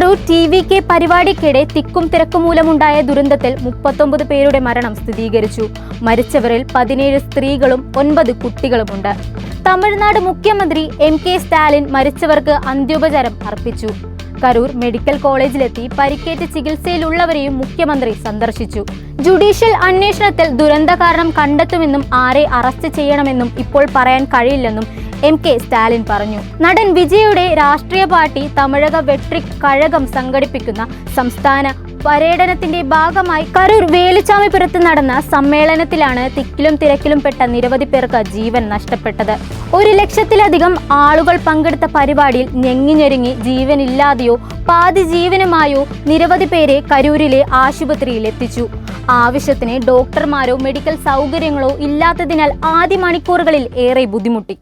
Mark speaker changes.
Speaker 1: Karur TVK പരിപാടിക്കിടെ തിക്കും തിരക്കും മൂലമുണ്ടായ ദുരന്തത്തിൽ 39 പേരുടെ മരണം സ്ഥിരീകരിച്ചു. മരിച്ചവരിൽ 17 സ്ത്രീകളും 9 കുട്ടികളുമുണ്ട്. തമിഴ്നാട് മുഖ്യമന്ത്രി MK സ്റ്റാലിൻ മരിച്ചവർക്ക് അന്ത്യോപചാരം അർപ്പിച്ചു. കരൂർ മെഡിക്കൽ കോളേജിലെത്തി പരിക്കേറ്റ് ചികിത്സയിലുള്ളവരെയും മുഖ്യമന്ത്രി സന്ദർശിച്ചു. ജുഡീഷ്യൽ അന്വേഷണത്തിൽ ദുരന്ത കാരണം കണ്ടെത്തുമെന്നും ആരെ അറസ്റ്റ് ചെയ്യണമെന്നും ഇപ്പോൾ പറയാൻ കഴിയില്ലെന്നും MK സ്റ്റാലിൻ പറഞ്ഞു. നടൻ വിജയുടെ രാഷ്ട്രീയ പാർട്ടി തമിഴക വെട്രി കഴകം സംഘടിപ്പിക്കുന്ന സംസ്ഥാന പര്യടനത്തിന്റെ ഭാഗമായി കരൂർ വേലുച്ചാമിപുരത്ത് നടന്ന സമ്മേളനത്തിലാണ് തിക്കിലും തിരക്കിലും പെട്ട നിരവധി പേർക്ക് ജീവൻ നഷ്ടപ്പെട്ടത്. 1 ലക്ഷത്തിലധികം ആളുകൾ പങ്കെടുത്ത പരിപാടിയിൽ ഞെങ്ങിഞ്ഞൊരുങ്ങി ജീവനില്ലാതെയോ പാതി ജീവനുമായോ നിരവധി പേരെ കരൂരിലെ ആശുപത്രിയിൽ എത്തിച്ചു. ആവശ്യത്തിന് ഡോക്ടർമാരോ മെഡിക്കൽ സൗകര്യങ്ങളോ ഇല്ലാത്തതിനാൽ ആദ്യ മണിക്കൂറുകളിൽ ഏറെ ബുദ്ധിമുട്ടി.